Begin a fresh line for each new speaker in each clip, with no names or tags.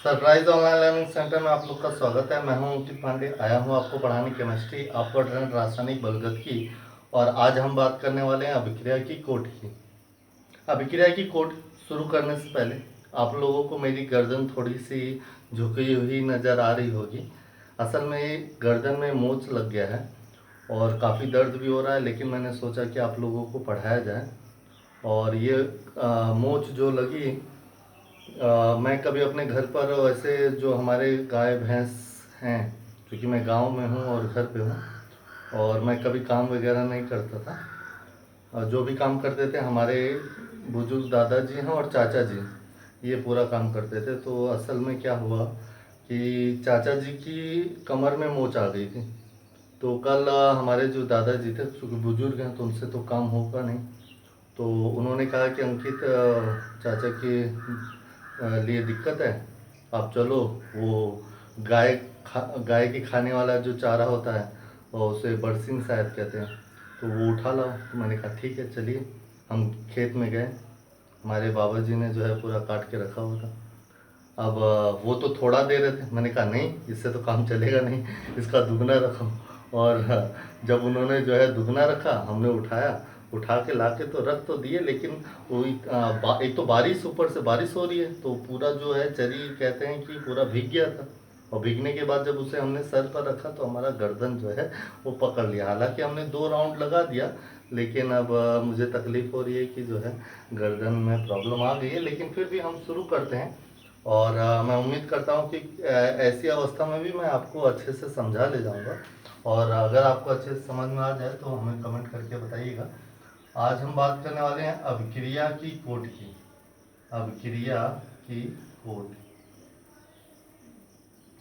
Surprise online learning centre में आप लोग का स्वागत है। मैं हूं अंकित पांडे, आया हूं आपको पढ़ाने केमिस्ट्री, आप पढ़ रहे हैं रासायनिक बलगत की। और आज हम बात करने वाले हैं अभिक्रिया की कोट की। अभिक्रिया की कोट शुरू करने से पहले आप लोगों को मेरी गर्दन थोड़ी सी झुकी हुई नज़र आ रही होगी। असल में गर्दन में मोच लग गया है और काफ़ी दर्द भी हो रहा है, लेकिन मैंने सोचा कि आप लोगों को पढ़ाया जाए। और ये मोच जो लगी, मैं कभी अपने घर पर वैसे जो हमारे गाय भैंस हैं, क्योंकि मैं गांव में हूँ और घर पे हूँ, और मैं कभी काम वगैरह नहीं करता था। और जो भी काम करते थे हमारे बुजुर्ग दादाजी हैं और चाचा जी, ये पूरा काम करते थे। तो असल में क्या हुआ कि चाचा जी की कमर में मोच आ गई थी। तो कल हमारे जो दादाजी थे, चूँकि बुजुर्ग हैं तो उनसे तो काम होगा नहीं, तो उन्होंने कहा कि अंकित, चाचा के लिए दिक्कत है, आप चलो वो गाय के खाने वाला जो चारा होता है, और उसे बरसिंग शायद कहते हैं, तो वो उठा लाओ। तो मैंने कहा ठीक है चलिए। हम खेत में गए, हमारे बाबा जी ने जो है पूरा काट के रखा हुआ था। अब वो तो थोड़ा दे रहे थे, मैंने कहा नहीं, इससे तो काम चलेगा नहीं, इसका दुगना रखो। और जब उन्होंने जो है दुगना रखा, हमने उठाया, उठा के ला के तो रख तो दिए, लेकिन वो एक तो बारिश, ऊपर से बारिश हो रही है, तो पूरा जो है चरी कहते हैं कि पूरा भीग गया था। और भीगने के बाद जब उसे हमने सर पर रखा तो हमारा गर्दन जो है वो पकड़ लिया। हालांकि हमने 2 राउंड लगा दिया, लेकिन अब मुझे तकलीफ़ हो रही है कि जो है गर्दन में प्रॉब्लम आ गई है। लेकिन फिर भी हम शुरू करते हैं, और मैं उम्मीद करता हूँ कि ऐसी अवस्था में भी मैं आपको अच्छे से समझा ले जाऊँगा। और अगर आपको अच्छे से समझ में आ जाए तो हमें कमेंट करके बताइएगा। आज हम बात करने वाले हैं अभिक्रिया की कोट की। अभिक्रिया की कोट।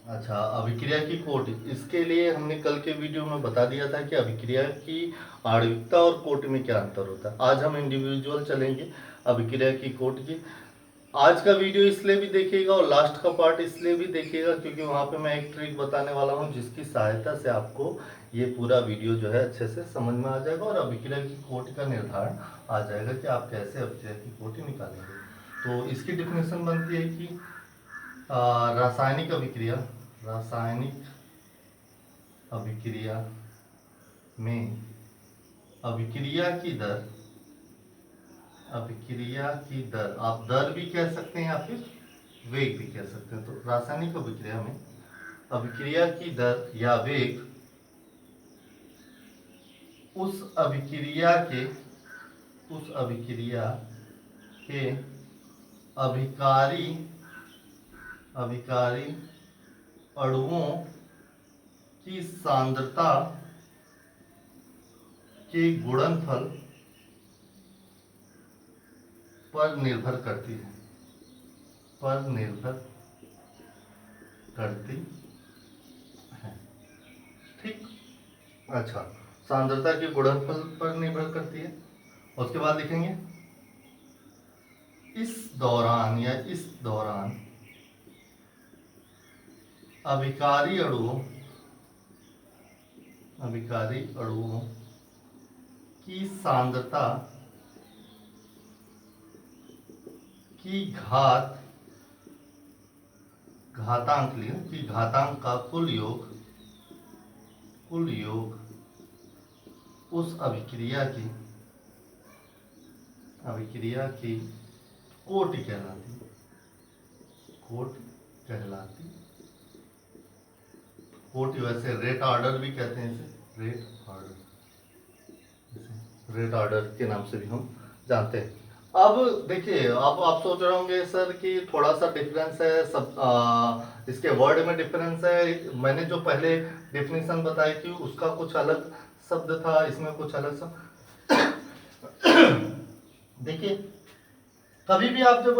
अच्छा, अभिक्रिया की कोट, इसके लिए हमने कल के वीडियो में बता दिया था कि अभिक्रिया की आणविकता और कोट में क्या अंतर होता है। आज हम इंडिविजुअल चलेंगे अभिक्रिया की कोट की। आज का वीडियो इसलिए भी देखिएगा और लास्ट का पार्ट इसलिए भी देखिएगा क्योंकि वहाँ पे मैं एक ट्रिक बताने वाला हूँ जिसकी सहायता से आपको ये पूरा वीडियो जो है अच्छे से समझ में आ जाएगा और अभिक्रिया की कोट का निर्धारण आ जाएगा कि आप कैसे अभिक्रिया की कोट निकालेंगे। तो इसकी डिफिनेशन बनती है कि रासायनिक अभिक्रिया, रासायनिक अभिक्रिया में अभिक्रिया की दर, अभिक्रिया की दर, आप दर भी कह सकते हैं या फिर वेग भी कह सकते हैं। तो रासायनिक अभिक्रिया में अभिक्रिया की दर या वेग उस अभिक्रिया के अभिकारी अभिकारी अणुओं की सांद्रता के गुणनफल पर निर्भर करती है, पर निर्भर करती है। ठीक। अच्छा, सांद्रता के गुणनफल पर निर्भर करती है। उसके बाद लिखेंगे इस दौरान अभिकारी अणुओं की सांद्रता की घातांक लिए कि घातांक का कुल योग उस अभिक्रिया की कोट कहलाती। कोट वैसे रेट ऑर्डर भी कहते हैं इसे, रेट ऑर्डर के नाम से भी हम जानते हैं। अब देखिए, अब आप सोच रहे होंगे सर कि थोड़ा सा डिफरेंस है, सब इसके वर्ड में डिफरेंस है। मैंने जो पहले डेफिनेशन बताई थी उसका कुछ अलग शब्द था, इसमें कुछ अलग शब्द। देखिए, कभी भी आप जब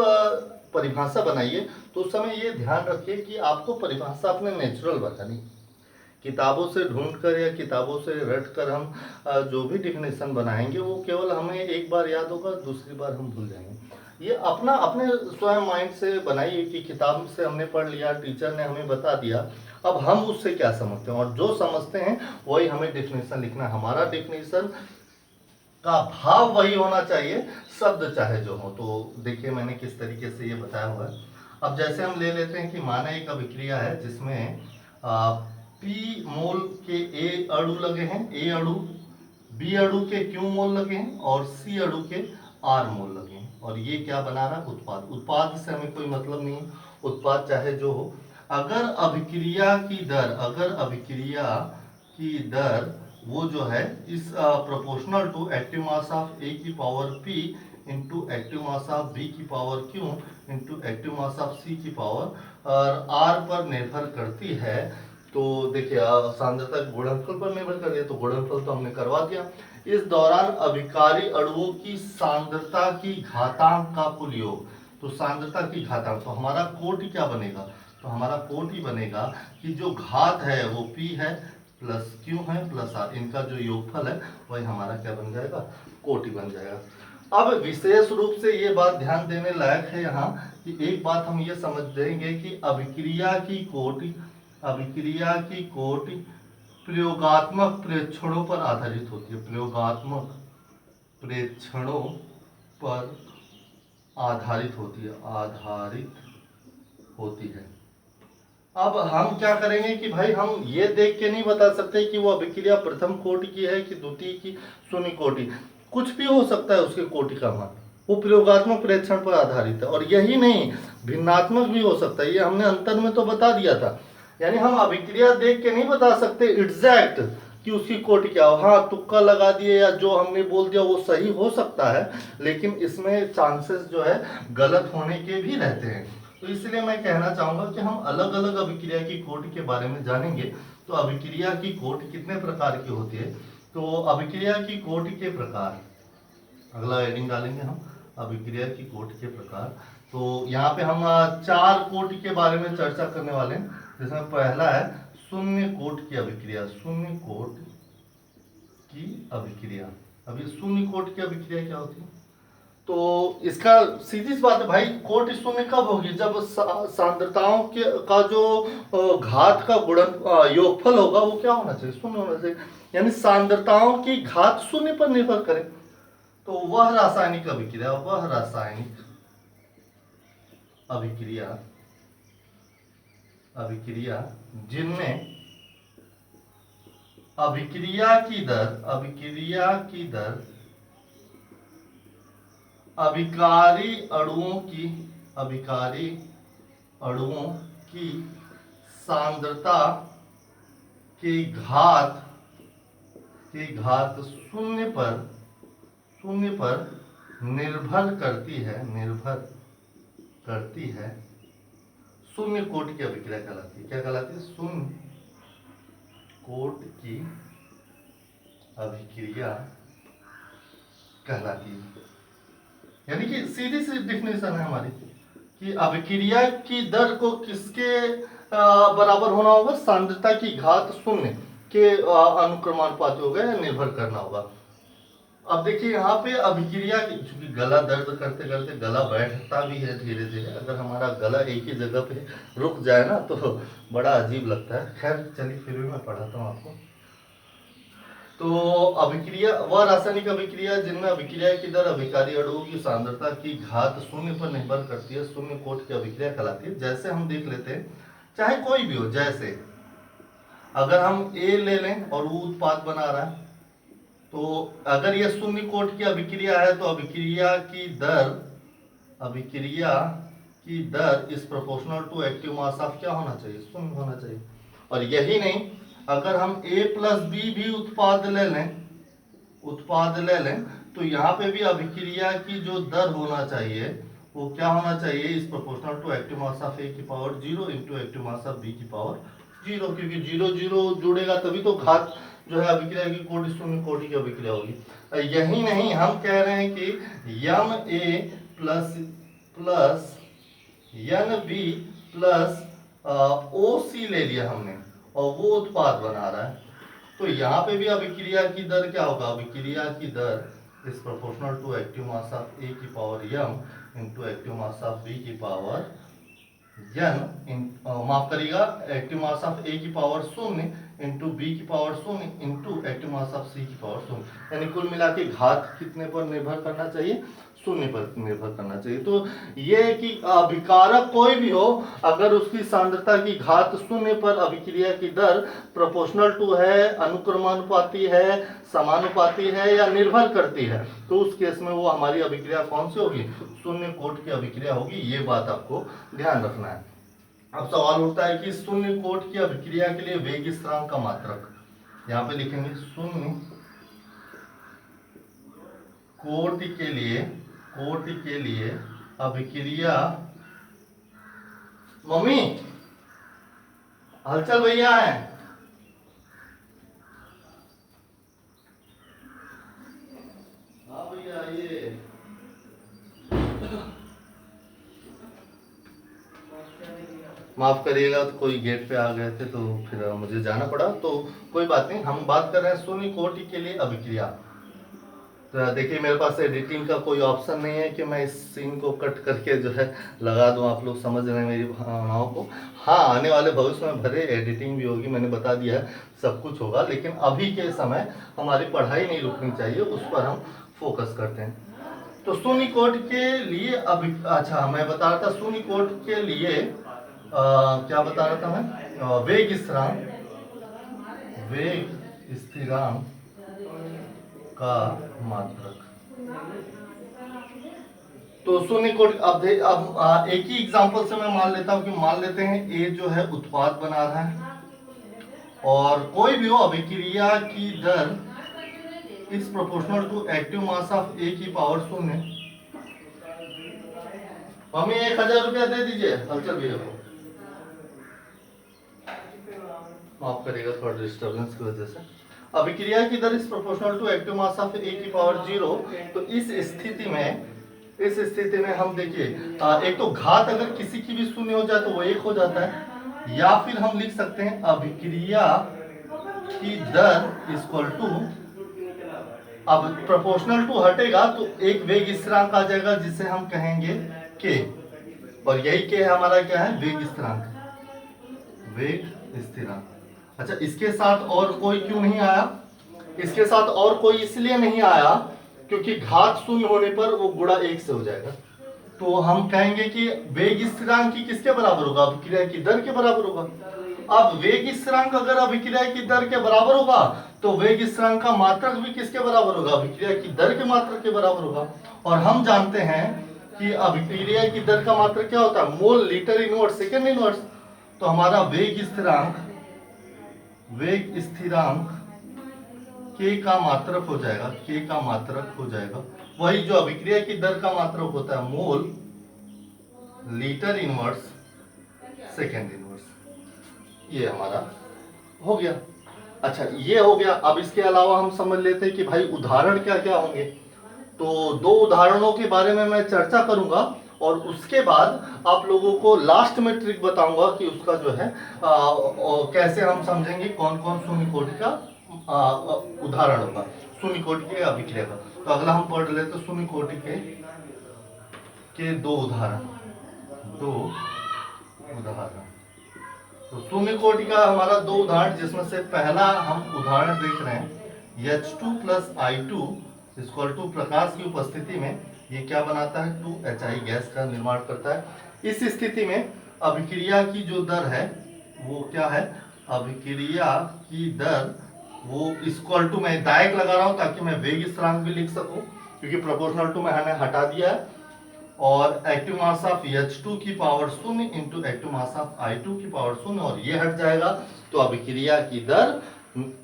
परिभाषा बनाइए तो उस समय ये ध्यान रखिए कि आपको परिभाषा अपने नेचुरल बतानी। किताबों से ढूंढकर या किताबों से रट कर हम जो भी डिफिनेशन बनाएंगे वो केवल हमें एक बार याद होगा, दूसरी बार हम भूल जाएंगे। ये अपने स्वयं माइंड से बनाइए कि किताब से हमने पढ़ लिया, टीचर ने हमें बता दिया, अब हम उससे क्या समझते हैं, और जो समझते हैं वही हमें डिफिनेशन लिखना है। हमारा डिफिनेशन का भाव वही होना चाहिए, शब्द चाहे जो हो। तो देखिए मैंने किस तरीके से ये बताया हुआ है। अब जैसे हम ले लेते हैं कि माना एक अभिक्रिया है जिसमें पी मोल के ए अणु लगे हैं, ए अणु, बी अणु के क्यू मोल लगे हैं और सी अणु के आर मोल लगे हैं, और ये क्या बना रहा है? उत्पाद। उत्पाद से हमें कोई मतलब नहीं है, उत्पाद चाहे जो हो। अगर अभिक्रिया की दर वो जो है is proportional to active mass of A की power P into active mass of B की power Q into active mass of C की पावर और आर पर निर्भर करती है, तो देखिए सांद्रता गुणनफल पर निर्भर कर दिया, तो गुणनफल तो हमने करवा दिया। इस दौरान अभिकारी अणुओं की सांद्रता की घातांक का कुल योग, तो सांद्रता की घातांक, तो हमारा कोटि क्या बनेगा? तो हमारा कोटि बनेगा कि जो घात है वो p है प्लस q है प्लस r, इनका जो योगफल है वही हमारा क्या बन जाएगा? कोटि बन जाएगा। अब विशेष रूप से ये बात ध्यान देने लायक है यहाँ कि एक बात हम ये समझ जाएंगे कि अभिक्रिया की कोटि प्रयोगात्मक प्रेक्षणों पर आधारित होती है, प्रयोगात्मक प्रेक्षणों पर आधारित होती है। अब हम क्या करेंगे कि भाई हम ये देख के नहीं बता सकते कि वो अभिक्रिया प्रथम कोटि की है कि द्वितीय की शून्य कोटि, कुछ भी हो सकता है उसके कोटि का मान, वो प्रयोगात्मक परीक्षण पर आधारित है। और यही नहीं, भिन्नात्मक भी हो सकता है, ये हमने अंतर में तो बता दिया था। यानी हम अभिक्रिया देख के नहीं बता सकते एग्जैक्ट कि उसकी कोटि क्या हो। हाँ, तुक्का लगा दिए या जो हमने बोल दिया वो सही हो सकता है, लेकिन इसमें चांसेस जो है गलत होने के भी रहते हैं। तो इसलिए मैं कहना चाहूंगा कि हम अलग अलग अभिक्रिया की कोटि के बारे में जानेंगे। तो अभिक्रिया की कोटि कितने प्रकार की होती है? तो अभिक्रिया की कोटि के प्रकार, अगला हेडिंग डालेंगे हम अभिक्रिया की कोटि के प्रकार। तो यहाँ पे हम 4 कोटि के बारे में चर्चा करने वाले हैं, जिसमें पहला है शून्य कोटि की अभिक्रिया। शून्य कोटि की अभिक्रिया, अभी शून्य कोटि की अभिक्रिया क्या होती है? तो इसका सीधी सी बात है भाई, कोटि शून्य कब होगी? जब सांद्रताओं के का जो घात का गुणन योगफल होगा वो क्या होना चाहिए? शून्य होना चाहिए, यानी सांद्रताओं की घात शून्य पर निर्भर करे। तो वह रासायनिक अभिक्रिया जिनमें अभिक्रिया की दर अभिकारी अणुओं की सांद्रता की घात शून्य पर निर्भर करती है, शून्य कोटि की अभिक्रिया कहलाती है। क्या कहलाती है? शून्य कोटि की अभिक्रिया कहलाती है। यानी कि सीधी सी डिफिनेशन है हमारी कि अभिक्रिया की दर को किसके बराबर होना होगा? सांद्रता की घात शून्य के अनुक्रमानुपाती होगा या निर्भर करना होगा। अब देखिए यहाँ पे अभिक्रिया की, चूंकि गला दर्द करते करते गला बैठता भी है धीरे धीरे, अगर हमारा गला एक ही जगह पे रुक जाए ना तो बड़ा अजीब लगता है। खैर चलिए फिर भी मैं पढ़ाता हूँ आपको। तो अभिक्रिया, वह रासायनिक अभिक्रिया जिनमें अभिक्रिया की दर अभिकारी अणुओं की सांद्रता की घात शून्य पर निर्भर करती है, शून्य कोटि की अभिक्रिया कहलाती है। जैसे हम देख लेते हैं, चाहे कोई भी हो, जैसे अगर हम ए ले लें और वो उत्पाद बना रहा है, तो अगर ये शून्य कोटि की अभिक्रिया है तो अभिक्रिया की दर is proportional to active mass of क्या होना चाहिए? शून्य होना चाहिए। और यही नहीं, अगर हम a प्लस बी भी उत्पाद ले लें तो यहाँ पे भी अभिक्रिया की जो दर होना चाहिए वो क्या होना चाहिए? Is proportional to active mass of a की power 0 into active mass of b की पावर 0, क्योंकि 0 0 जुड़ेगा तभी तो घात जो है अभिक्रिया की कोटि शून्य कोटि की अभिक्रिया होगी। यही नहीं, हम कह रहे हैं कि यम ए प्लस यन बी प्लस ओ सी ले लिया हमने और वो उत्पाद बना रहा है, तो यहाँ पे भी अभिक्रिया की दर क्या होगा? अभिक्रिया की दर is proportional to active mass of A की power m into active mass of B की पावर यन, माफ करिएगा, एक्टिव मास ऑफ ए की पावर 0 इंटू बी की power 0 into active mass of C की पावर 0, यानी कुल मिला के घात कितने पर निर्भर करना चाहिए? शून्य पर निर्भर करना चाहिए। तो ये है कि अभिकारक कोई भी हो, अगर उसकी सांद्रता की घात शून्य पर अभिक्रिया की दर प्रोपोर्शनल टू है, अनुक्रमानुपाती है, समानुपाती है या निर्भर करती है, तो उस केस में वो हमारी अभिक्रिया कौन सी होगी, शून्य कोट की अभिक्रिया होगी। ये बात आपको ध्यान रखना है। अब सवाल उठता है कि शून्य कोट की अभिक्रिया के लिए वेग स्थिरांक का मात्रक, यहाँ पे लिखेंगे शून्य कोट के लिए अभिक्रिया, मम्मी हलचल भैया है, हाँ भैया आइए। माफ करिएगा, तो कोई गेट पे आ गए थे तो फिर मुझे जाना पड़ा, तो कोई बात नहीं। हम बात कर रहे हैं शून्य कोटि के लिए अभिक्रिया। तो देखिए मेरे पास एडिटिंग का कोई ऑप्शन नहीं है कि मैं इस सीन को कट करके जो है लगा दूं, आप लोग समझ रहे हैं मेरी भावनाओं को। हाँ, आने वाले भविष्य में भरे एडिटिंग भी होगी, मैंने बता दिया है, सब कुछ होगा, लेकिन अभी के समय हमारी पढ़ाई नहीं रुकनी चाहिए, उस पर हम फोकस करते हैं। तो शून्य कोट के लिए अच्छा मैं बता रहा था शून्य कोट के लिए क्या बता रहा था मैं, वेग स्थिरांक का मात्रक। तो शून्य कोट अब एक ही एग्जांपल से मैं मान लेता हूं कि मान लेते हैं ए जो है उत्पाद बना रहा है और कोई भी हो अभिक्रिया की दर is proportional to active mass of A की पावर शून्य। हमें 1000 रुपया दे दीजिए हलचल भैया को, माफ करिएगा थोड़ा डिस्टर्बेंस की वजह से। अभिक्रिया की दर is proportional to active mass of A की पावर 0। तो इस स्थिति में हम देखिए एक तो घात अगर किसी की भी शून्य हो जाए तो वो 1 हो जाता है, या फिर हम लिख सकते हैं अभिक्रिया की दर इक्वल टू, अब प्रोपोर्शनल टू हटेगा तो एक वेग स्थिरांक आ जाएगा जिसे हम कहेंगे के, और यही के हमारा क्या है, वेग स्थिरांक। अच्छा, इसके साथ और कोई क्यों नहीं आया, इसके साथ और कोई इसलिए नहीं आया क्योंकि घात शून्य होने पर वो गुणा 1 से हो जाएगा। तो हम कहेंगे कि वेग स्थिरांक की किसके बराबर होगा, अभिक्रिया की दर के बराबर होगा। अब वेग स्थिरांक अगर अभिक्रिया की दर के बराबर होगा तो वेग स्थिरांक का मात्रक भी किसके बराबर होगा, अभिक्रिया की दर के मात्रक के बराबर होगा। और हम जानते हैं कि अभिक्रिया की दर का मात्रक क्या होता है, mole litre inverse second inverse. तो हमारा वेग स्थिरांक के का मात्रक हो जाएगा, वही जो अभिक्रिया की दर का मात्रक होता है, mole litre inverse second inverse. ये हमारा हो गया। अच्छा, ये हो गया। अब इसके अलावा हम समझ लेते हैं कि भाई उदाहरण क्या क्या होंगे। तो 2 उदाहरणों के बारे में मैं चर्चा करूंगा और उसके बाद आप लोगों को लास्ट में ट्रिक बताऊंगा कि उसका जो है कैसे हम समझेंगे कौन कौन शून्य कोटि का उदाहरण होगा, शून्य कोटि के अभिक्रिया का। तो अगला हम पढ़ लेते शून्य कोटि के 2 उदाहरण। तो शून्य कोटि का हमारा 2 उदाहरण, जिसमें से पहला हम उदाहरण देख रहे हैं H2 + I2 = प्रकाश की उपस्थिति में ये क्या बनाता है, 2HI गैस का निर्माण करता है। इस स्थिति में अभिक्रिया की जो दर है वो क्या है, अभिक्रिया की दर वो इक्वल टू, मैं दायक लगा रहा हूं ताकि मैं वेग स्थिरांक भी लिख सकूं क्योंकि प्रोपोर्शनल टू मैंने हटा दिया है, और एक्टिव मास ऑफ H2 की power 0 into active mass of I2 की पावर 0, और ये हट जाएगा। तो अभिक्रिया की दर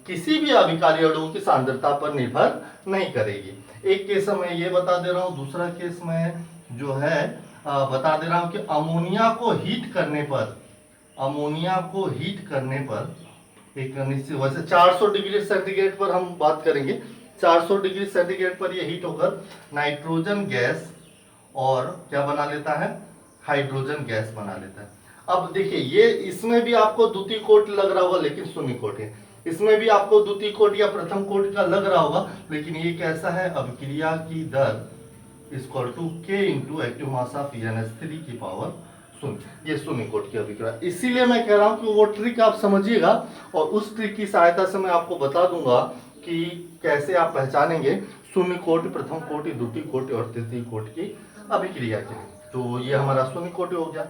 किसी भी अभिकारी अणुओं की सांद्रता पर निर्भर नहीं करेगी। एक केस में ये बता दे रहा हूँ, दूसरा केस में जो है बता दे रहा हूँ कि अमोनिया को हीट करने पर एक निश्चित, वैसे 400 डिग्री सेंटीग्रेड पर हम बात करेंगे, 400 डिग्री सेंटीग्रेड पर यह हीट होकर नाइट्रोजन गैस और क्या बना लेता है, हाइड्रोजन गैस बना लेता है। अब देखिए ये इसमें भी आपको द्वितीय कोट लग रहा होगा लेकिन शून्य कोट है, इसमें भी आपको द्वितीय कोट या प्रथम कोट का लग रहा होगा, लेकिन ये कैसा है, अभिक्रिया की दर equal to K into active mass of NH3 की पावर 0, ये शून्य कोट की अभिक्रिया। इसीलिए मैं कह रहा हूं कि वो ट्रिक आप समझिएगा और उस ट्रिक की सहायता से मैं आपको बता दूंगा कि कैसे आप पहचानेंगे शून्य कोटि, प्रथम कोटि, द्वितीय कोटि और तृतीय कोटि की अभिक्रिया के लिए। तो ये हमारा शून्य कोटि हो गया।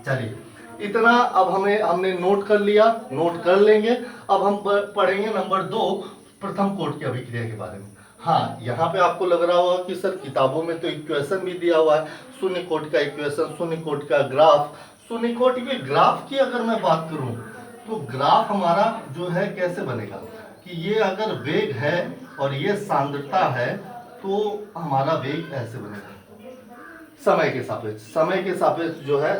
चलिए, इतना अब हमने नोट कर लिया, नोट कर लेंगे। अब हम पढ़ेंगे नंबर 2, प्रथम कोटि की अभिक्रिया के बारे में। हाँ, यहाँ पे आपको लग रहा होगा कि सर किताबों में तो इक्वेशन भी दिया हुआ है, शून्य कोटि का इक्वेशन, शून्य कोटि का ग्राफ। शून्य कोटि के ग्राफ की अगर मैं बात करूं तो ग्राफ हमारा जो है कैसे बनेगा कि ये अगर वेग है और ये सांद्रता है तो हमारा वेग ऐसे बनेगा समय के सापेक्ष जो है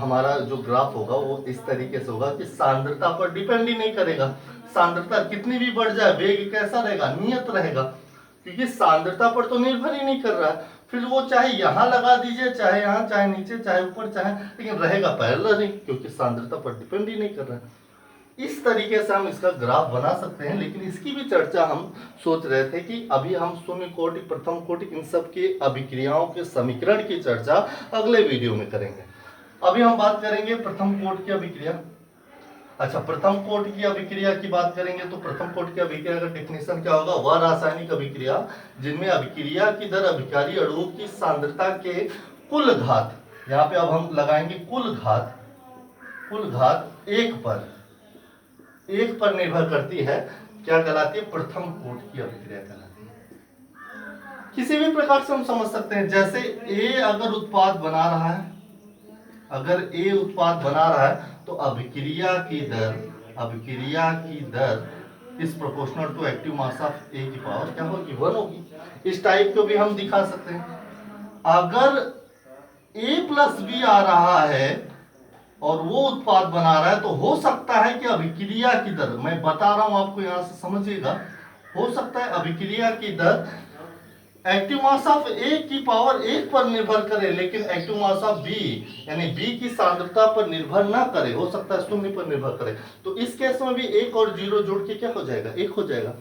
हमारा जो ग्राफ होगा वो इस तरीके से होगा कि सांद्रता पर डिपेंड ही नहीं करेगा। सांद्रता कितनी भी बढ़ जाए वेग कैसा रहेगा, नियत रहेगा, क्योंकि सांद्रता पर तो निर्भर ही नहीं कर रहा है। फिर वो चाहे यहाँ लगा दीजिए, चाहे यहाँ, चाहे नीचे, चाहे ऊपर, चाहे, लेकिन रहेगा पैरेलल ही, क्योंकि सांद्रता पर डिपेंड ही नहीं कर रहा है। इस तरीके से हम इसका ग्राफ बना सकते हैं। लेकिन इसकी भी चर्चा हम सोच रहे थे कि अभी हम शून्य कोटि, प्रथम कोटि, इन सब की अभिक्रियाओं के समीकरण की चर्चा अगले वीडियो में करेंगे। अभी हम बात करेंगे प्रथम कोटि की अभिक्रिया। अच्छा, प्रथम कोटि की अभिक्रिया की बात करेंगे तो प्रथम कोटि की अभिक्रिया का डेफिनेशन क्या होगा? वह रासायनिक अभिक्रिया जिनमें अभिक्रिया की दर अभिकारी अणुओं की सांद्रता के कुल घात, यहाँ पे अब हम लगाएंगे कुल घात एक पर निर्भर करती है, क्या कहलाती है? प्रथम कोटि की अभिक्रिया कहलाती है। किसी भी प्रकार से हम समझ सकते हैं, जैसे ए अगर उत्पाद बना रहा है, तो अभिक्रिया की दर is proportional to active mass of A की पावर क्या होगी? 1 होगी। इस टाइप को भी हम दिखा सकते हैं। अगर ए प्लस बी आ रहा है और वो उत्पाद बना रहा है तो हो सकता है कि अभिक्रिया की दर, मैं बता रहा हूं आपको, यहां से समझिएगा, हो सकता है अभिक्रिया की दर एक्टिव मास ऑफ ए की पावर 1 पर निर्भर करे, लेकिन एक्टिव मास ऑफ बी यानी बी की सांद्रता पर निर्भर ना करे, हो सकता है 0 पर निर्भर करे। तो इस केस में भी 1 और 0 जोड़ के क्या हो जाएगा? 1 हो जाएगा।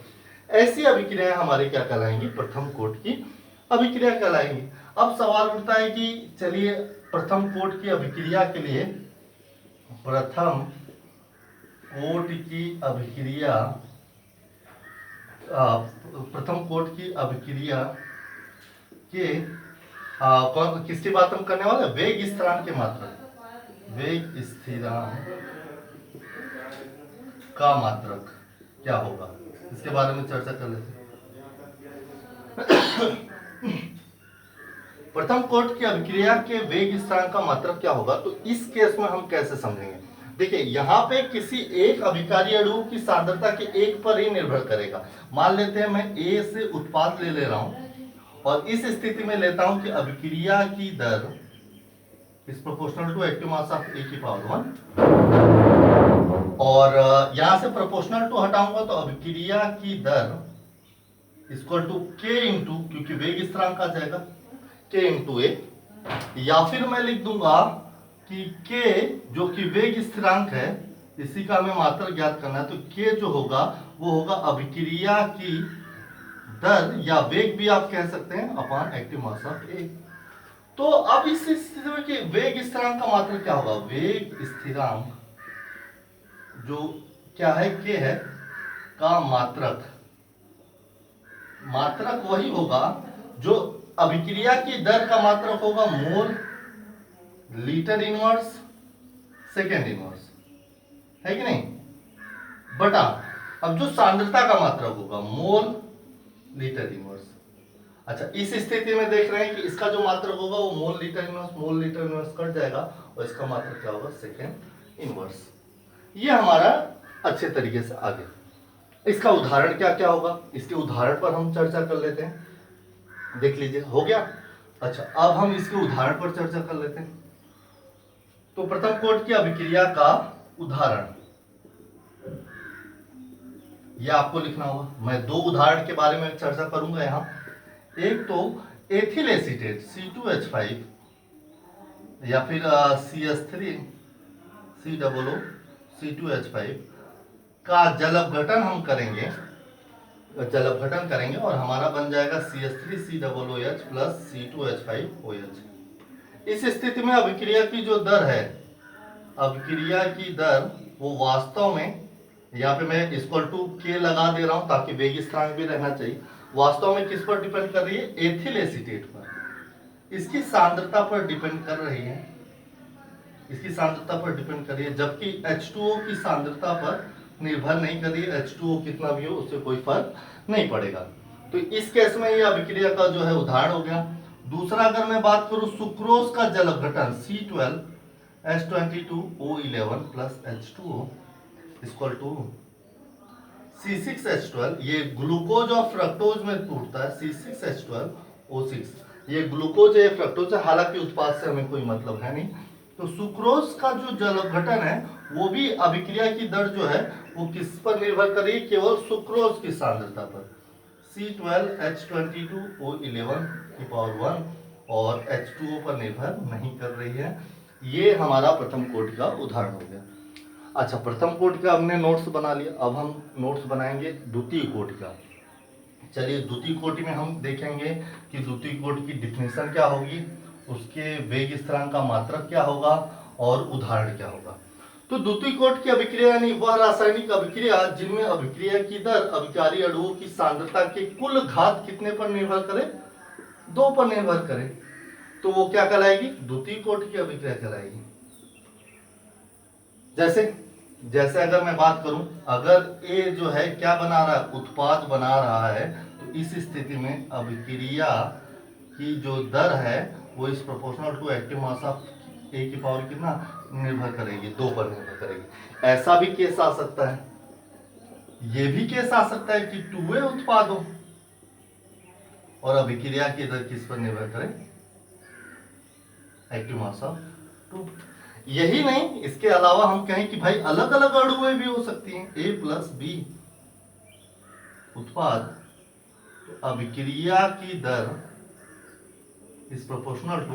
ऐसी अभिक्रियाएं हमारे क्या कहलाएंगी? प्रथम कोटि की अभिक्रिया कहलाएंगी। अब सवाल उठता है कि चलिए प्रथम कोटि की अभिक्रिया के लिए प्रथम कोटि की अभिक्रिया के किसकी बात हम करने वाले? वेग स्थिरांक के मात्रक। वेग स्थिरांक का मात्रक क्या होगा, इसके बारे में चर्चा कर लेते हैं। प्रथम कोटि की अभिक्रिया के वेग स्थिरांक का मात्रक क्या होगा? तो इस केस में हम कैसे समझेंगे? देखिए, यहाँ पे किसी एक अभिकारी अणु की सांद्रता के 1 पर ही निर्भर करेगा। मान लेते हैं मैं ए से उत्पाद ले रहा हूं और इस स्थिति में लेता हूं कि अभिक्रिया की दर is proportional to active mass of A की पावर 1, और यहां से प्रोपोर्शनल टू हटाऊंगा तो अभिक्रिया की दर इक्वल टू के इंटू, क्योंकि वेग स्थिरांक आ जाएगा, के इंटू ए, या फिर मैं लिख दूंगा कि के जो कि वेग स्थिरांक है, इसी का हमें मात्रक ज्ञात करना है, तो के जो होगा वो होगा अभिक्रिया की दर, या वेग भी आप कह सकते हैं, अपॉन एक्टिव मास ऑफ ए। तो अब इस स्थिति में कि वेग स्थिरांक का मात्रक क्या होगा? वेग स्थिरांक जो क्या है? के है का मात्रक वही होगा जो अभिक्रिया की दर का मात्रक होगा, mole litre inverse second inverse, है कि नहीं, बटा अब जो सांद्रता का मात्रक होगा मोल लीटर इनवर्स। अच्छा, इस स्थिति में देख रहे हैं कि इसका जो मात्रक होगा वो मोल लीटर इनवर्स कट जाएगा और इसका मात्रक क्या होगा? Second inverse. ये हमारा अच्छे तरीके से आ गया। इसका उदाहरण क्या क्या होगा, इसके उदाहरण पर हम चर्चा कर लेते हैं। देख लीजिए, हो गया। अच्छा, अब हम इसके उदाहरण पर चर्चा कर लेते हैं। तो प्रथम कोटि की अभिक्रिया का उदाहरण यह आपको लिखना होगा। मैं 2 उदाहरण के बारे में चर्चा करूंगा यहां। एक तो एथिल एसीटेट C2H5 या फिर CH3 C2H5 का जलअपघटन हम करेंगे, और हमारा बन जाएगा CH3COOH प्लस C2H5OH। इस स्थिति में अभिक्रिया की जो दर है, वो वास्तव में, यहाँ पे मैं इक्वल टू के लगा दे रहा हूं ताकि वेग स्थिरांक भी रहना चाहिए, वास्तव में किस पर डिपेंड कर रही है? एथिल एसीटेट पर, इसकी सांद्रता पर डिपेंड कर रही है, इसकी सांद्रता पर डिपेंड कर रही है, जबकि H2O की सांद्रता पर निर्भर नहीं कर रही है। H2O कितना भी हो उससे कोई फर्क नहीं पड़ेगा। तो इस केस में ये अभिक्रिया का जो है उदाहरण हो गया। दूसरा अगर मैं बात करूं सुक्रोज का जल अपघटन C12H22O11 plus H2O equal to C6H12, ये ग्लूकोज और फ्रक्टोज में टूटता है C6H12O6, ये ग्लूकोज है फ्रक्टोज है, हालांकि उत्पाद से हमें कोई मतलब है नहीं। तो सुक्रोज का जो जल अपघटन है वो भी अभिक्रिया की दर जो है वो किस पर निर्भर कर रही है? केवल सुक्रोज की सांद्रता पर C12H22O11 की पावर 1 और H2O पर निर्भर नहीं कर रही है। ये हमारा प्रथम कोटि का उदाहरण हो गया। अच्छा, प्रथम कोटि का हमने नोट्स बना लिया, अब हम नोट्स बनाएंगे द्वितीय कोटि का। चलिए द्वितीय कोटि में हम देखेंगे कि द्वितीय कोटि की डिफिनेशन क्या होगी, उसके वेग स्थिरांक का मात्रक क्या होगा और उदाहरण क्या होगा। तो द्वितीय कोटि की अभिक्रिया यानी वह रासायनिक अभिक्रिया जिनमें अभिक्रिया की दर अभिकारी अणुओं की सांद्रता के कुल घात कितने पर निर्भर करे? 2 पर निर्भर करे, तो वो क्या कहलाएगी? द्वितीय कोटि की अभिक्रिया कहलाएगी। जैसे अगर मैं बात करूं, अगर ए जो है क्या बना रहा है? उत्पाद बना रहा है, तो इस स्थिति में अभिक्रिया की जो दर है वो is proportional to active mass of A की पावर कितना निर्भर करेगी? 2 पर निर्भर करेगी। ऐसा भी केस आ सकता है, ये भी केस आ सकता है कि 2A उत्पाद हो और अभिक्रिया की दर किस पर निर्भर करे? Active mass of 2। यही नहीं, इसके अलावा हम कहें कि भाई अलग अलग अणुएं भी हो सकती हैं, A प्लस B उत्पाद, तो अभिक्रिया की दर इस प्रोपोर्शनल टू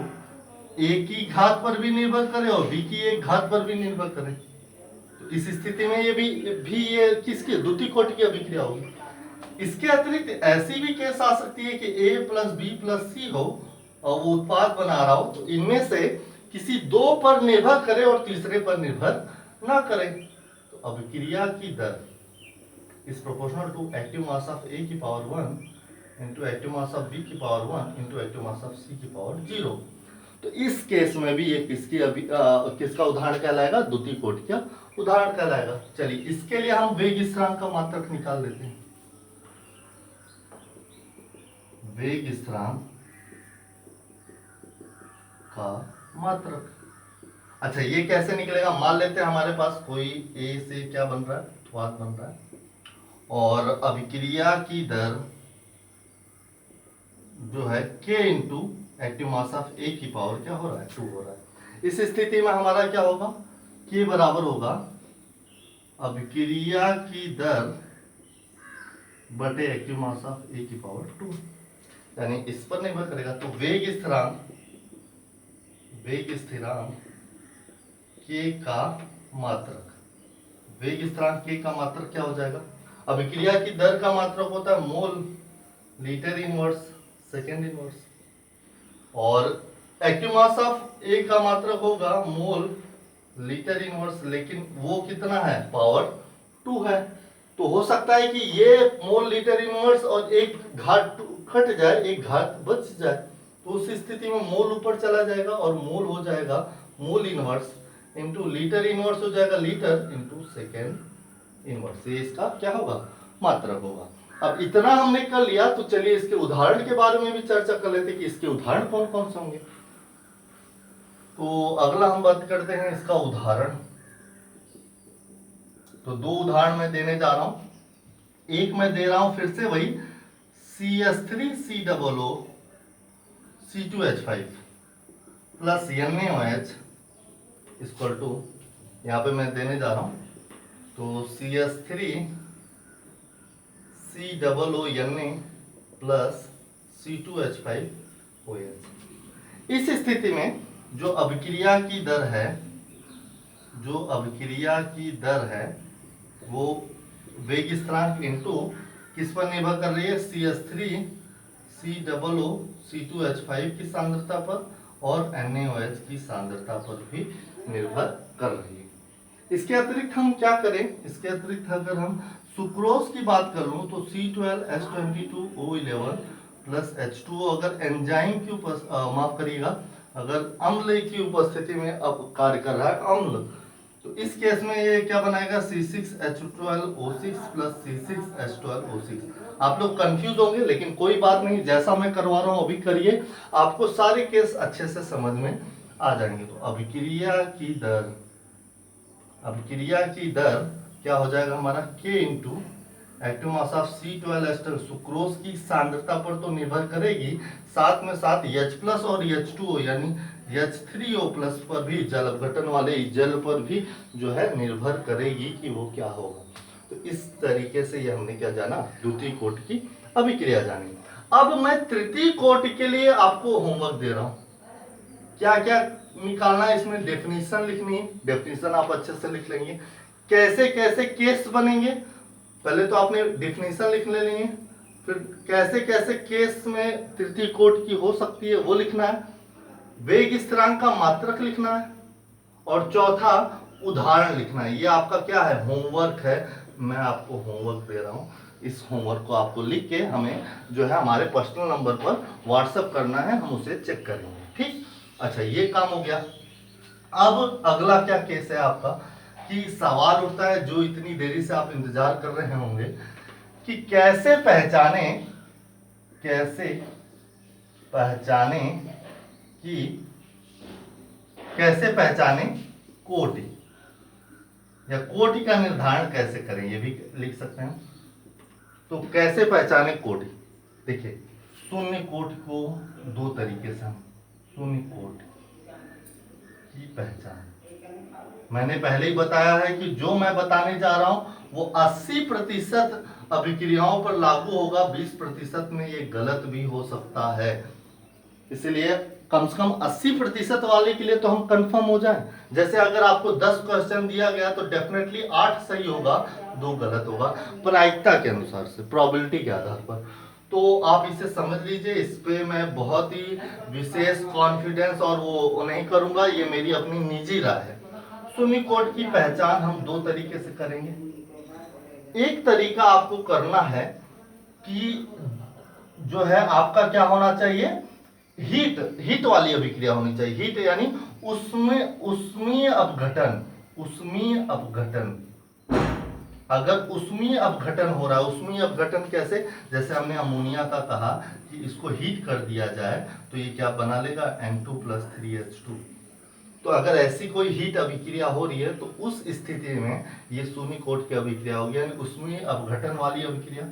A की घात पर भी निर्भर करे और B की एक घात पर भी निर्भर करे। तो इस स्थिति में ये भी ये किसकी? द्वितीय कोटि की अभिक्रिया होगी। इसके अतिरिक्त ऐसी भी केस आ सकती है कि A plus B plus C हो और वो उत्पाद बना रहा हो, तो इनमें से किसी 2 पर निर्भर करे और तीसरे पर निर्भर ना करे। तो अभिक्रिया की दर is proportional to active mass of A की power 1 into active mass of B की power 1 into active mass of C की पावर 0। तो इस केस में भी ये किसका उदाहरण कहलाएगा? द्वितीय कोटि का उदाहरण कहलाएगा। चलिए इसके लिए हम वेग स्थिरांक का मात्रक निकाल देते हैं। वेग स्थिरांक का मात्रक, अच्छा ये कैसे निकलेगा? मान लेते हैं हमारे पास कोई ए से क्या बन रहा है? उत्पाद बन रहा है और अभिक्रिया की दर जो है K into active mass of A की पावर क्या हो रहा है? 2 हो रहा है। इस स्थिति में हमारा क्या होगा? K बराबर होगा अभिक्रिया की दर बटे एक्टिव मास ऑफ A की पावर 2, यानी इस पर निर्भर करेगा। तो वेग स्थिरांक K का मात्रक, वेग स्थिरांक K का मात्रक क्या हो जाएगा? अभिक्रिया की दर का मात्रक होता है mole litre inverse second inverse, और एक्टिव मास ऑफ A का मात्रक होगा मोल लीटर इनवर्स, लेकिन वो कितना है? पावर 2 है। तो हो सकता है कि ये मोल लीटर इनवर्स और एक घात घट जाए, एक घात बच जाए, तो उस स्थिति में मोल ऊपर चला जाएगा और मोल हो जाएगा mole inverse into litre inverse हो जाएगा लीटर इंटू सेकेंड इनवर्स। ये इसका क्या होगा? मात्रक होगा। अब इतना हमने कर लिया, तो चलिए इसके उदाहरण के बारे में भी चर्चा कर लेते कि इसके उदाहरण कौन कौन से होंगे। तो अगला हम बात करते हैं इसका उदाहरण। तो 2 उदाहरण मैं देने जा रहा हूं। एक मैं दे रहा हूं फिर से वही CS3COO C2H5 plus NaOH equal to, यहाँ पे मैं देने जा रहा हूं तो CS3COO प्लस C2H5OH। इस स्थिति में जो अभिक्रिया की दर है वो वेग स्थिरांक इनटू किस पर निर्भर कर रही है? CS3COO C2H5 की सांद्रता पर और NaOH की सांद्रता पर भी निर्भर कर रही है। इसके अतिरिक्त हम क्या करें? इसके अतिरिक्त अगर हम सुक्रोज की बात कर लूँ तो C12H22O11 प्लस H2O अगर एंजाइम की माफ करिएगा, अगर अम्ल की उपस्थिति में अब कार्य कर रहा है अम्ल, तो इस केस में ये क्या बनाएगा C6H12O6 प्लस C6H12O6। आप लोग कंफ्यूज होंगे, लेकिन कोई बात नहीं, जैसा मैं करवा रहा हूँ अभी करिए, आपको सारे केस अच्छे से समझ में आ जाएंगे। तो अभिक्रिया की दर क्या हो जाएगा हमारा K into active mass of C12H12। Sucrose की सांद्रता पर तो निर्भर करेगी, साथ में साथ H प्लस और H2O यानी H3O प्लस पर भी, जल अपघटन वाले जल पर भी जो है निर्भर करेगी कि वो क्या होगा। तो इस तरीके से ये हमने क्या जाना, द्वितीय कोटि की अभिक्रिया जानी। अब मैं तृतीय कोटि के लिए आपको होमवर्क दे रहा हूं, क्या क्या निकालना है, इसमें डेफिनेशन लिखनी है, डेफिनेशन आप अच्छे से लिख लेंगे। कैसे कैसे केस बनेंगे, पहले तो आपने डेफिनेशन लिख लेनी है, फिर कैसे कैसे केस में तृतीय कोटि की हो सकती है वो लिखना है, वेग स्थिरांक का मात्रक लिखना है, और चौथा उदाहरण लिखना है। ये आपका क्या है, होमवर्क है, मैं आपको होमवर्क दे रहा हूँ। इस होमवर्क को आपको लिख के हमें जो है हमारे पर्सनल नंबर पर व्हाट्सएप करना है, हम उसे चेक करेंगे, ठीक। अच्छा, ये काम हो गया। अब अगला क्या केस है आपका, कि सवाल उठता है जो इतनी देरी से आप इंतजार कर रहे होंगे, कि कैसे पहचाने कोटि, या कोटि का निर्धारण कैसे करें, ये भी लिख सकते हैं। तो कैसे पहचाने कोटि, देखिए शून्य कोटि को दो तरीके से, हम शून्य कोटि की पहचान, मैंने पहले ही बताया है कि जो मैं बताने जा रहा हूं वो 80% अभिक्रियाओं पर लागू होगा, 20% में ये गलत भी हो सकता है। इसलिए कम से कम 80% वाले के लिए तो हम कंफर्म हो जाएं। जैसे अगर आपको 10 क्वेश्चन दिया गया तो डेफिनेटली 8 सही होगा, 2 गलत होगा, प्रायिकता के अनुसार से, प्रोबेबिलिटी के आधार पर। तो आप इसे समझ लीजिए, इस पे मैं बहुत ही विशेष कॉन्फिडेंस और वो नहीं करूंगा, ये मेरी अपनी निजी राय है। शून्य कोटि की पहचान हम दो तरीके से करेंगे। एक तरीका आपको करना है कि जो है आपका क्या होना चाहिए, हीट वाली अभिक्रिया होनी चाहिए। हीट यानी उष्मीय अपघटन। अगर उष्मीय अपघटन हो रहा है, उष्मीय अपघटन कैसे, जैसे हमने अमोनिया का कहा कि इसको हीट कर दिया जाए तो ये क्या बना लेगा, N2 + 3H2। तो अगर ऐसी कोई हीट अभिक्रिया हो रही है तो उस स्थिति में ये शून्य कोटि की अभिक्रिया होगी, यानी उष्मीय अपघटन वाली अभिक्रिया।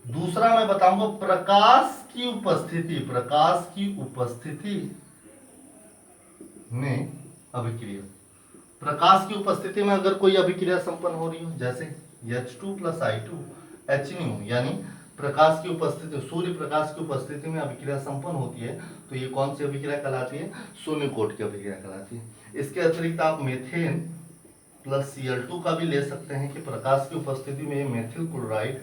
दूसरा मैं बताऊंगा प्रकाश की उपस्थिति में अभिक्रिया। प्रकाश की उपस्थिति में अगर कोई अभिक्रिया संपन्न हो रही हो, जैसे H2 + I2 HNO, यानी प्रकाश की उपस्थिति, सूर्य प्रकाश की उपस्थिति में अभिक्रिया संपन्न होती है, तो ये कौन सी अभिक्रिया कहलाती है, शून्य कोटि की अभिक्रिया कहलाती है। इसके अतिरिक्त आप मेथेन + Cl2 का भी ले सकते हैं कि प्रकाश की उपस्थिति में मेथिल क्लोराइड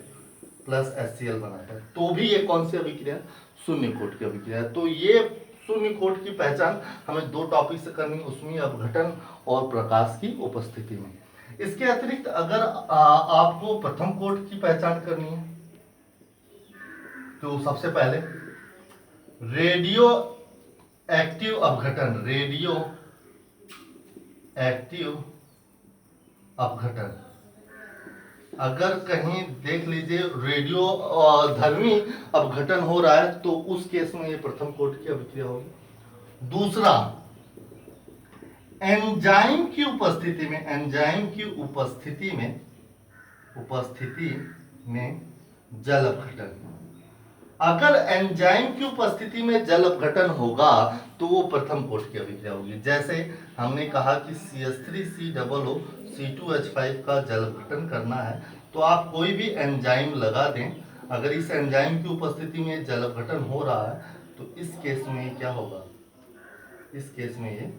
+ HCl बनाता है, तो भी ये कौन सी अभिक्रिया, शून्य कोटि की अभिक्रिया। तो ये शून्य कोटि की पहचान हमें दो टॉपिक से करनी, उष्मीय अपघटन और प्रकाश की उपस्थिति में। इसके अतिरिक्त अगर आपको प्रथम कोटि की पहचान करनी है तो सबसे पहले रेडियो एक्टिव अपघटन। अगर कहीं देख लीजिए रेडियो धर्मी अपघटन हो रहा है तो उस केस में ये प्रथम कोटि की अभिक्रिया होगी। दूसरा, एंजाइम की उपस्थिति में जल अपघटन। अगर एंजाइम की उपस्थिति में जल अपघटन होगा तो वो प्रथम कोटि की अभिक्रिया होगी। जैसे हमने कहा कि CH3COO C2H5 का जल अपघटन करना है, तो आप कोई भी एंजाइम लगा दें, अगर इस एंजाइम की उपस्थिति में जल अपघटन हो रहा है तो इस केस में क्या होगा, इस केस में ये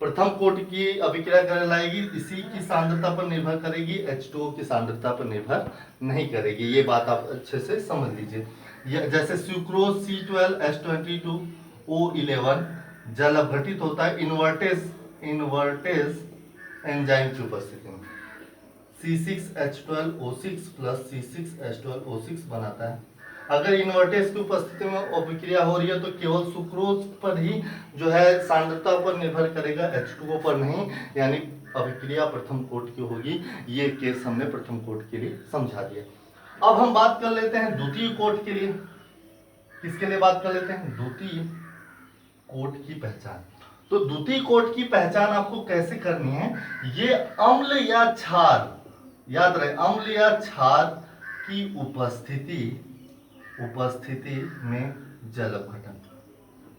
प्रथम कोटि की अभिक्रिया कहलाएगी। इसी की सांद्रता पर निर्भर करेगी, H2O की सांद्रता पर निर्भर नहीं करेगी। ये बात आप अच्छे से समझ लीजिए। जैसे सुक्रोज C12H22O11 जल अपघटित होता है, इन्वर्टेज इनवर्टेज एंजाइम की उपस्थिति में C6H12O6 प्लस C6H12O6 बनाता है। अगर इन्वर्टेज की उपस्थिति में अभिक्रिया हो रही है तो केवल सुक्रोज पर ही जो है सांद्रता पर निर्भर करेगा, H2O पर नहीं, यानी अभिक्रिया प्रथम कोट की होगी। ये केस हमने प्रथम कोट के लिए समझा दिया। अब हम बात कर लेते हैं द्वितीय कोट के लिए। किसके लिए बात कर लेते हैं? द्वितीय कोट की पहचान। तो द्वितीय कोट की पहचान आपको कैसे करनी है? ये अम्ल या क्षार, याद रहे, अम्ल या क्षार की उपस्थिति में जल अपघटन।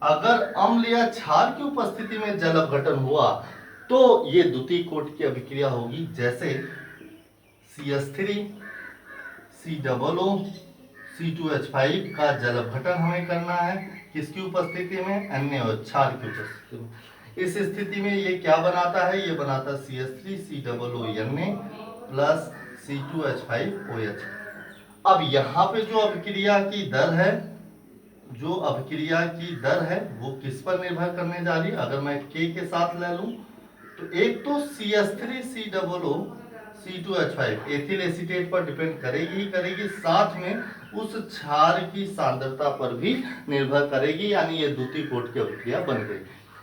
अगर अम्ल या क्षार की उपस्थिति में जल अपघटन हुआ तो ये द्वितीय कोट की अभिक्रिया होगी। जैसे CH3 COO C2H5 का जल अपघटन हमें करना है, किसकी उपस्थिति में? अन्य और क्षार की उपस्थिति में। इस स्थिति में ये क्या बनाता है? ये बनाता है CH3 COO प्लस C2H5OH। अब यहाँ पे जो अभिक्रिया की दर है वो किस पर निर्भर करने जा रही है? अगर मैं K के साथ ले लूं तो एक तो CH3 COO C2H5 ethyl acetate पर डिपेंड करेगी ही करेगी, साथ में उस क्षार की सांद्रता पर भी निर्भर करेगी, यानी ये द्वितीय कोट की अभिक्रिया बन गई।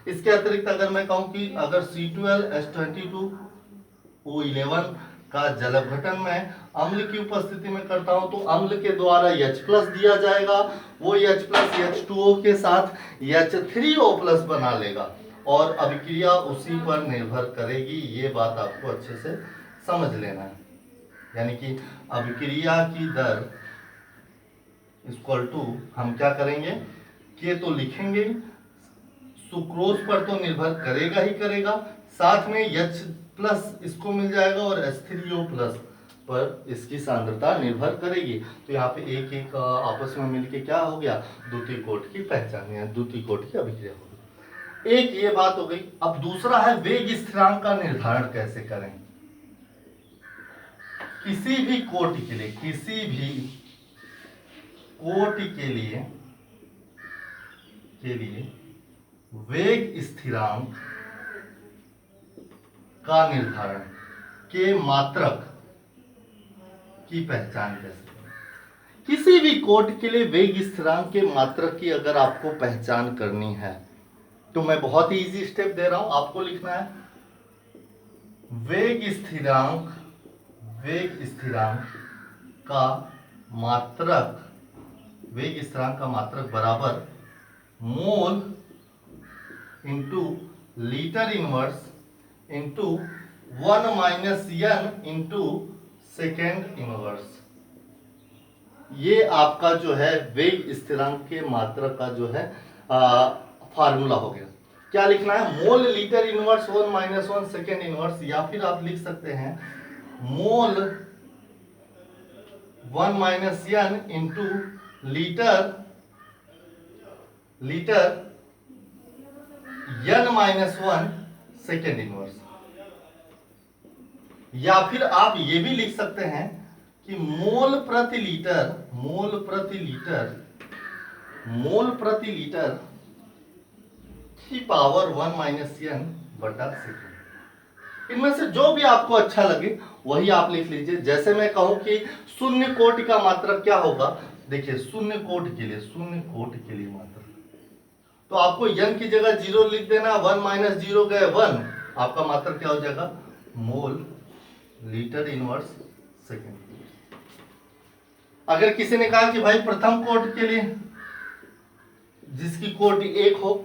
इसके अतिरिक्त अगर मैं कहूं कि अगर C12H22O11 का जल अपघटन मैं अम्ल की उपस्थिति में करता हूं तो अम्ल के द्वारा H+ दिया जाएगा, वो H+ H2O के साथ H3O+ बना लेगा और अभिक्रिया उसी पर निर्भर करेगी। ये बात आपको अच्छे से समझ लेना है। यानी कि अभिक्रिया की दर इक्वल टू हम क्या करेंगे? K तो लिखेंगे, सुक्रोज पर तो निर्भर करेगा ही करेगा, साथ में H+ इसको मिल जाएगा और H3O+ पर इसकी सांद्रता निर्भर करेगी। तो यहाँ पे एक एक आपस में मिलके क्या हो गया? द्वितीय कोट की पहचान या द्वितीय कोट की अभिक्रिया हो गई। एक ये बात हो गई। अब दूसरा है वेग स्थिरांक का निर्धारण कैसे करें। किसी भी कोट के लिए वेग स्थिरांक का निर्धारण के मात्रक की पहचान कैसे करें? किसी भी कोट के लिए वेग स्थिरांक के मात्रक की अगर आपको पहचान करनी है तो मैं बहुत ही इजी स्टेप दे रहा हूं, आपको लिखना है वेग स्थिरांक का मात्रक बराबर mole into litre inverse into 1 minus n into second inverse. ये आपका जो है वेग स्थिरांक के मात्रक का जो है फार्मूला हो गया। क्या लिखना है? Mole litre inverse 1 minus 1 second inverse, या फिर आप लिख सकते हैं मोल 1 minus n into litre n minus 1 second inverse. या फिर आप ये भी लिख सकते हैं कि मोल प्रति लीटर की पावर 1 माइनस n बटा सेकेंड। इनमें से जो भी आपको अच्छा लगे वही आप लिख लीजिए। जैसे मैं कहूं कि शून्य कोटि का मात्रक क्या होगा? देखिए शून्य कोटि के लिए मात्रक, तो आपको n की जगह 0 लिख देना, 1 माइनस 0 गए 1, आपका मात्रक क्या हो जाएगा? Mole litre inverse second. अगर किसी ने कहा कि भाई प्रथम कोट के लिए जिसकी कोटि 1 हो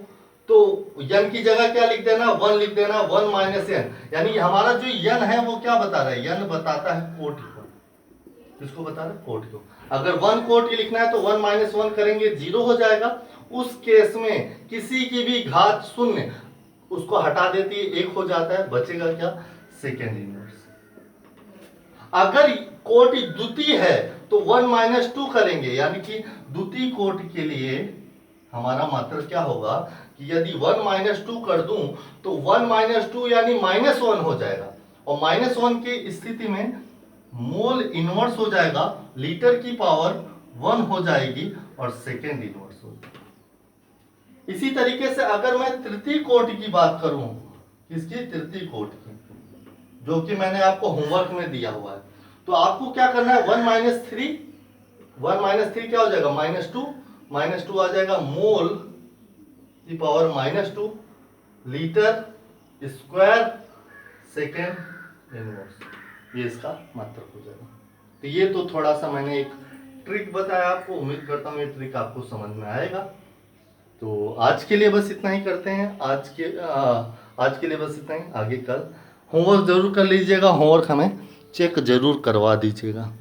तो n की जगह क्या लिख देना? 1 लिख देना, 1 माइनस n, यानी हमारा जो n है वो क्या बता रहा है? n बताता है कोटि को। किसको बता रहा है? कोटि को। अगर 1 कोटि लिखना है तो 1 माइनस 1 करेंगे, 0 हो जाएगा। उस केस में किसी की भी घात शून्य उसको हटा देती है, 1 हो जाता है, बचेगा क्या? Second inverse. अगर कोटि द्वितीय है तो 1 माइनस 2 करेंगे, यानी कि द्वितीय कोटि के लिए हमारा मात्रक क्या होगा कि यदि 1 माइनस 2 कर दूं तो 1 माइनस 2 यानी माइनस 1 हो जाएगा, और माइनस 1 की स्थिति में मोल इनवर्स हो जाएगा, लीटर की पावर 1 हो जाएगी और सेकेंड इनवर्स हो जाएगा। इसी तरीके से अगर मैं तृतीय कोटि की बात करूं किसकी? तृतीय कोटि की, जो कि मैंने आपको होमवर्क में दिया हुआ है। तो आपको क्या करना है, 1 माइनस थ्री, 1 माइनस थ्री क्या हो जाएगा? माइनस टू आ जाएगा मोल की power -2 litre square second inverse, ये इसका मात्रक हो जाएगा। तो ये तो थोड़ा सा मैंने एक ट्रिक बताया आपको, उम्मीद करता हूँ ये ट्रिक आपको समझ में आएगा। तो आज के लिए बस इतना ही करते हैं, आज के लिए बस इतना ही। आगे कल होमवर्क जरूर कर लीजिएगा, होमवर्क हमें चेक जरूर करवा दीजिएगा।